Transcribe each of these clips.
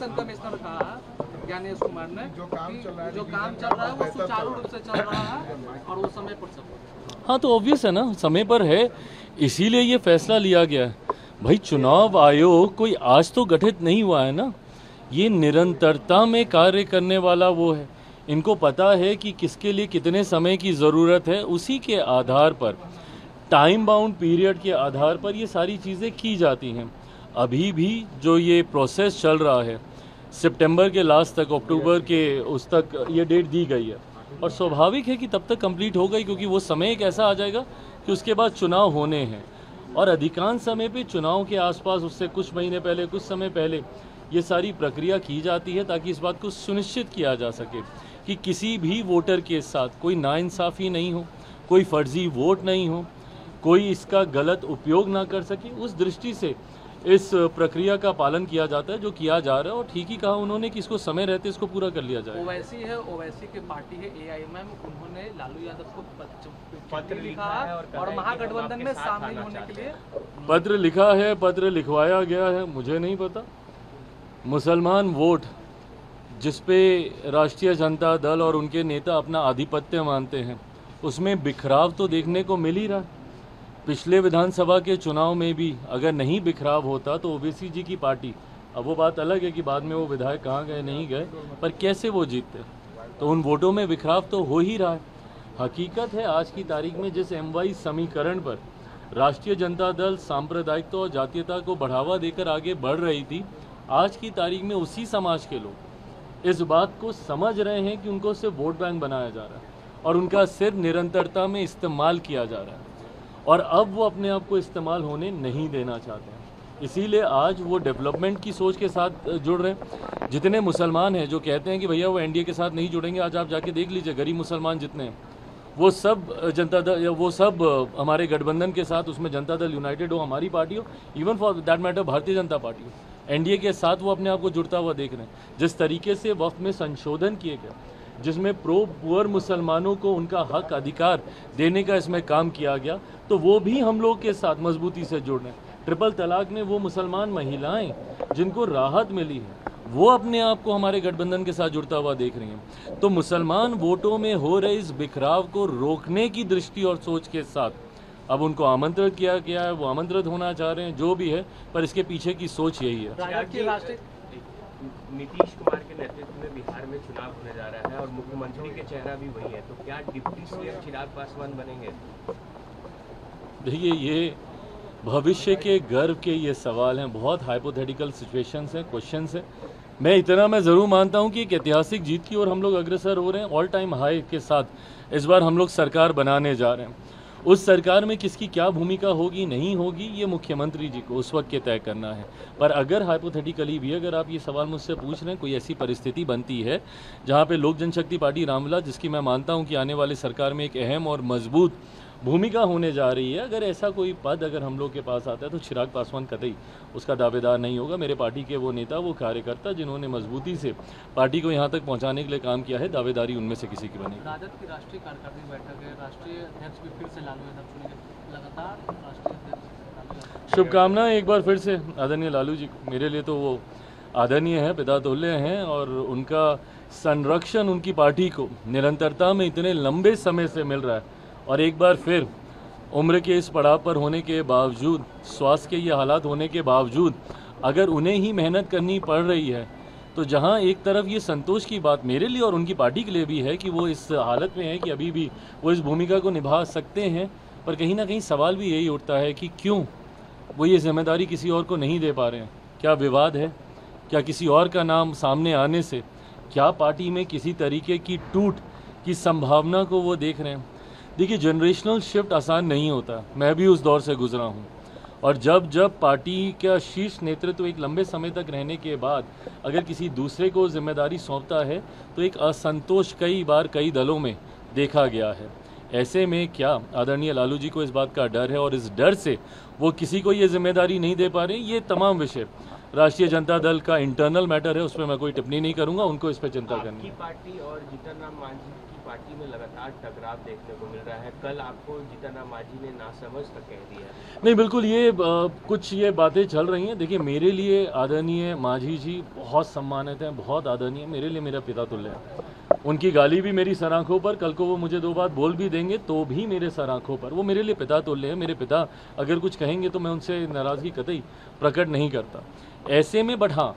Election commissioner कहा ज्ञानेश कुमार ने जो काम चल रहा है वो सुचारू रूप से चल रहा है और वो समय पर सब। हाँ तो ऑब्वियस है ना, समय पर है, इसीलिए ये फैसला लिया गया है। भाई चुनाव आयोग कोई आज तो गठित नहीं हुआ है ना, ये निरंतरता में कार्य करने वाला वो है। इनको पता है कि किसके लिए कितने समय की ज़रूरत है, उसी के आधार पर टाइम बाउंड पीरियड के आधार पर ये सारी चीज़ें की जाती हैं। अभी भी जो ये प्रोसेस चल रहा है सितंबर के लास्ट तक, अक्टूबर के उस तक ये डेट दी गई है और स्वाभाविक है कि तब तक कंप्लीट हो गई, क्योंकि वो समय एक ऐसा आ जाएगा कि उसके बाद चुनाव होने हैं और अधिकांश समय पे चुनाव के आसपास उससे कुछ महीने पहले, कुछ समय पहले ये सारी प्रक्रिया की जाती है ताकि इस बात को सुनिश्चित किया जा सके कि किसी भी वोटर के साथ कोई नाइंसाफ़ी नहीं हो, कोई फर्जी वोट नहीं हो, कोई इसका गलत उपयोग ना कर सके। उस दृष्टि से इस प्रक्रिया का पालन किया जाता है, जो किया जा रहा है। और ठीक ही कहा उन्होंने कि इसको समय रहते इसको पूरा कर लिया जाए। ओवैसी है, ओवैसी की पार्टी है AIMM, उन्होंने लालू यादव को पत्र लिखा और महागठबंधन में शामिल होने के लिए पत्र लिखा है, पत्र लिखवाया गया है, मुझे नहीं पता। मुसलमान वोट जिसपे राष्ट्रीय जनता दल और उनके नेता अपना आधिपत्य मानते हैं, उसमें बिखराव तो देखने को मिल ही रहा। पिछले विधानसभा के चुनाव में भी अगर नहीं बिखराव होता तो ओवैसी जी की पार्टी, अब वो बात अलग है कि बाद में वो विधायक कहाँ गए नहीं गए, पर कैसे वो जीतते, तो उन वोटों में बिखराव तो हो ही रहा है। हकीकत है आज की तारीख में जिस MY समीकरण पर राष्ट्रीय जनता दल सांप्रदायिकता और जातीयता को बढ़ावा देकर आगे बढ़ रही थी, आज की तारीख में उसी समाज के लोग इस बात को समझ रहे हैं कि उनको सिर्फ वोट बैंक बनाया जा रहा है और उनका सिर्फ निरंतरता में इस्तेमाल किया जा रहा है और अब वो अपने आप को इस्तेमाल होने नहीं देना चाहते हैं। इसीलिए आज वो डेवलपमेंट की सोच के साथ जुड़ रहे हैं। जितने मुसलमान हैं जो कहते हैं कि भैया वो NDA के साथ नहीं जुड़ेंगे, आज आप जाके देख लीजिए गरीब मुसलमान जितने हैं वो सब जनता दल, वो सब हमारे गठबंधन के साथ, उसमें जनता दल यूनाइटेड हो, हमारी पार्टी हो, even for that matter Bharatiya Janata party हो, NDA के साथ वो अपने आप को जुड़ता हुआ देख रहे हैं। जिस तरीके से वक्त में संशोधन किए गए जिसमें प्रो पुअर मुसलमानों को उनका हक अधिकार देने का इसमें काम किया गया, तो वो भी हम लोग के साथ मजबूती से जुड़ रहे हैं। ट्रिपल तलाक में वो मुसलमान महिलाएं जिनको राहत मिली है वो अपने आप को हमारे गठबंधन के साथ जुड़ता हुआ देख रही हैं। तो मुसलमान वोटों में हो रहे इस बिखराव को रोकने की दृष्टि और सोच के साथ अब उनको आमंत्रित किया गया है, वो आमंत्रित होना चाह रहे हैं, जो भी है, पर इसके पीछे की सोच यही है। नीतीश कुमार के नेतृत्व में बिहार में चुनाव होने जा रहा है और मुख्यमंत्री के चेहरा भी वही है, तो क्या डिप्टी CM चिराग पासवान बनेंगे? देखिए ये भविष्य के गर्व के ये सवाल हैं, बहुत हाइपोथेटिकल सिचुएशंस हैं, क्वेश्चंस हैं। मैं ज़रूर मानता हूं कि एक ऐतिहासिक जीत की ओर हम लोग अग्रसर हो रहे हैं। ऑल टाइम हाई के साथ इस बार हम लोग सरकार बनाने जा रहे हैं। उस सरकार में किसकी क्या भूमिका होगी नहीं होगी ये मुख्यमंत्री जी को उस वक्त के तय करना है। पर अगर हाइपोथेटिकली भी अगर आप ये सवाल मुझसे पूछ रहे हैं, कोई ऐसी परिस्थिति बनती है जहाँ पे लोक जनशक्ति पार्टी रामविलास, जिसकी मैं मानता हूँ कि आने वाली सरकार में एक अहम और मजबूत भूमिका होने जा रही है, अगर ऐसा कोई पद अगर हम लोग के पास आता है तो चिराग पासवान कतई उसका दावेदार नहीं होगा। मेरे पार्टी के वो नेता, वो कार्यकर्ता जिन्होंने मजबूती से पार्टी को यहाँ तक पहुँचाने के लिए काम किया है, दावेदारी उनमें से किसी की बनेगी। राजद की राष्ट्रीय कार्यकारिणी बैठक है, राष्ट्रीय अध्यक्ष भी फिर से लालू यादव चुनेंगे, लगातार राष्ट्रीय अध्यक्ष। शुभकामनाएं एक बार फिर से आदरणीय लालू जी को। मेरे लिए तो वो आदरणीय है, पितातुल्य हैं और उनका संरक्षण उनकी पार्टी को निरंतरता में इतने लंबे समय से मिल रहा है और एक बार फिर उम्र के इस पड़ाव पर होने के बावजूद, स्वास्थ्य के ये हालात होने के बावजूद अगर उन्हें ही मेहनत करनी पड़ रही है, तो जहां एक तरफ ये संतोष की बात मेरे लिए और उनकी पार्टी के लिए भी है कि वो इस हालत में है कि अभी भी वो इस भूमिका को निभा सकते हैं, पर कहीं ना कहीं सवाल भी यही उठता है कि क्यों वो ये जिम्मेदारी किसी और को नहीं दे पा रहे हैं। क्या विवाद है? क्या किसी और का नाम सामने आने से क्या पार्टी में किसी तरीके की टूट की संभावना को वो देख रहे हैं? देखिए, जनरेशनल शिफ्ट आसान नहीं होता, मैं भी उस दौर से गुजरा हूँ और जब पार्टी का शीर्ष नेतृत्व एक लंबे समय तक रहने के बाद अगर किसी दूसरे को जिम्मेदारी सौंपता है तो एक असंतोष कई बार कई दलों में देखा गया है। ऐसे में क्या आदरणीय लालू जी को इस बात का डर है और इस डर से वो किसी को ये जिम्मेदारी नहीं दे पा रहे? ये तमाम विषय राष्ट्रीय जनता दल का इंटरनल मैटर है, उस पर मैं कोई टिप्पणी नहीं करूंगा, उनको इस पर चिंता करनी है। पार्टी और जीतन राम मांझी की पार्टी में लगातार टकराव देखने को मिल रहा है। कल आपको जीतन राम मांझी ने नासमझ तक कह दिया। नहीं, बिल्कुल ये कुछ ये बातें चल रही हैं। देखिए, मेरे लिए आदरणीय मांझी जी बहुत सम्मानित हैं, बहुत आदरणीय, मेरे लिए मेरा पिता तुल्य है। उनकी गाली भी मेरी सर आँखों पर, कल को वो मुझे 2 बात बोल भी देंगे तो भी मेरे सर आँखों पर। वो मेरे लिए पिता तुल्य है। मेरे पिता अगर कुछ कहेंगे तो मैं उनसे नाराज़गी कतई प्रकट नहीं करता ऐसे में। बट हाँ,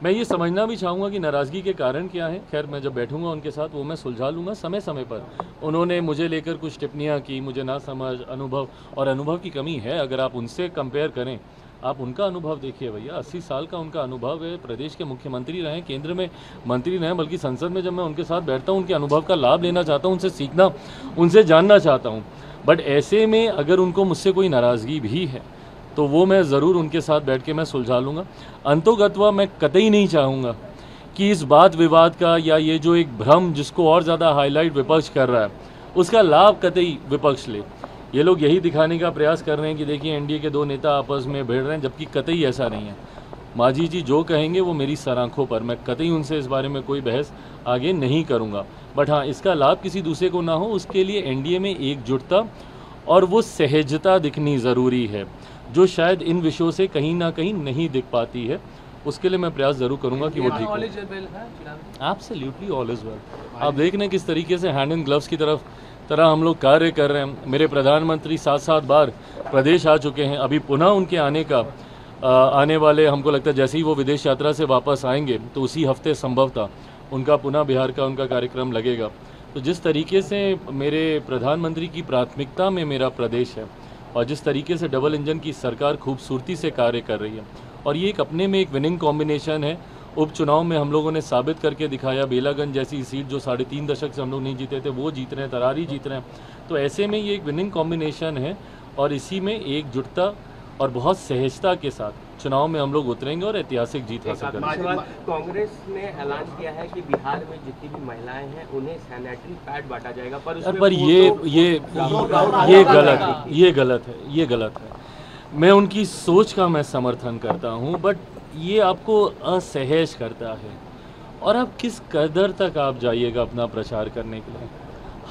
मैं ये समझना भी चाहूँगा कि नाराज़गी के कारण क्या है। खैर, मैं जब बैठूंगा उनके साथ वो मैं सुलझा लूँगा समय समय पर। उन्होंने मुझे लेकर कुछ टिप्पणियाँ की, मुझे ना समझ, अनुभव और अनुभव की कमी है। अगर आप उनसे कंपेयर करें, आप उनका अनुभव देखिए भैया, 80 साल का उनका अनुभव है। प्रदेश के मुख्यमंत्री रहे, केंद्र में मंत्री रहे, बल्कि संसद में जब मैं उनके साथ बैठता हूँ उनके अनुभव का लाभ लेना चाहता हूँ, उनसे सीखना, उनसे जानना चाहता हूँ। बट ऐसे में अगर उनको मुझसे कोई नाराज़गी भी है तो वो मैं ज़रूर उनके साथ बैठ के मैं सुलझा लूँगा। अंतोगत्वा मैं कतई नहीं चाहूँगा कि इस बात विवाद का या ये जो एक भ्रम जिसको और ज़्यादा हाईलाइट विपक्ष कर रहा है उसका लाभ कतई विपक्ष ले। ये लोग यही दिखाने का प्रयास कर रहे हैं कि देखिए एनडीए के 2 नेता आपस में भिड़ रहे हैं, जबकि कतई ऐसा नहीं है। मांझी जी जो कहेंगे वो मेरी सर आँखों पर, मैं कतई उनसे इस बारे में कोई बहस आगे नहीं करूँगा। बट हाँ, इसका लाभ किसी दूसरे को ना हो उसके लिए एनडीए में एकजुटता और वो सहजता दिखनी ज़रूरी है, जो शायद इन विषयों से कहीं ना कहीं नहीं दिख पाती है। उसके लिए मैं प्रयास जरूर करूंगा कि वो ठीक हो। Absolutely all is well. आप देख रहे हैं किस तरीके से हैंड एंड ग्लव्स की तरह हम लोग कार्य कर रहे हैं। मेरे प्रधानमंत्री 7 बार प्रदेश आ चुके हैं। अभी पुनः उनके आने वाले, हमको लगता है जैसे ही वो विदेश यात्रा से वापस आएंगे तो उसी हफ्ते संभवतः उनका पुनः बिहार का उनका कार्यक्रम लगेगा। तो जिस तरीके से मेरे प्रधानमंत्री की प्राथमिकता में मेरा प्रदेश है और जिस तरीके से डबल इंजन की सरकार खूबसूरती से कार्य कर रही है, और ये एक अपने में एक विनिंग कॉम्बिनेशन है। उपचुनाव में हम लोगों ने साबित करके दिखाया, बेलागंज जैसी सीट जो 3.5 दशक से हम लोग नहीं जीते थे वो जीत रहे हैं, तरारी जीत रहे हैं। तो ऐसे में ये एक विनिंग कॉम्बिनेशन है और इसी में एकजुटता और बहुत सहजता के साथ चुनाव में हम लोग उतरेंगे और ऐतिहासिक जीत हासिल करेंगे। कांग्रेस ने ऐलान किया है कि बिहार में जितनी भी महिलाएं हैं उन्हें सैनिटरी पैड बांटा जाएगा, पर ये गलत है। मैं उनकी सोच का मैं समर्थन करता हूं, बट ये आपको असहज करता है। और आप किस कदर तक आप जाइएगा अपना प्रचार करने के लिए।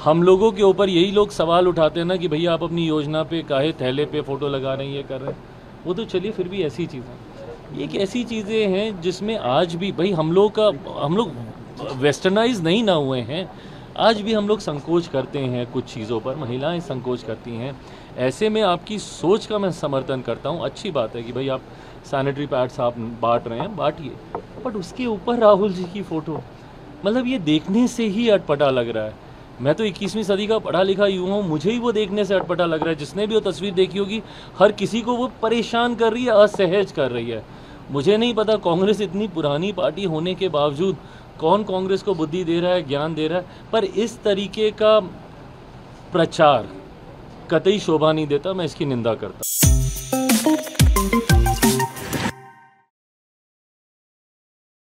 हम लोगों के ऊपर यही लोग सवाल उठाते हैं ना कि भैया आप अपनी योजना पे काहे थैले पे फ़ोटो लगा रहे हैं, ये कर रहे हैं। वो तो चलिए, फिर भी ऐसी चीज़ें, ये एक ऐसी चीज़ें हैं जिसमें आज भी भाई हम लोग वेस्टर्नाइज नहीं ना हुए हैं। आज भी हम लोग संकोच करते हैं कुछ चीज़ों पर, महिलाएं संकोच करती हैं। ऐसे में आपकी सोच का मैं समर्थन करता हूँ। अच्छी बात है कि भाई आप सैनिटरी पैड्स आप बांट रहे हैं, बांटिए, बट उसके ऊपर राहुल जी की फ़ोटो, मतलब ये देखने से ही अटपटा लग रहा है। मैं तो 21वीं सदी का पढ़ा लिखा युवा हूँ, मुझे ही वो देखने से अटपटा लग रहा है। जिसने भी वो तस्वीर देखी होगी, हर किसी को वो परेशान कर रही है, असहज कर रही है। मुझे नहीं पता कांग्रेस इतनी पुरानी पार्टी होने के बावजूद कौन कांग्रेस को बुद्धि दे रहा है, ज्ञान दे रहा है, पर इस तरीके का प्रचार कतई शोभा नहीं देता। मैं इसकी निंदा करता हूँ।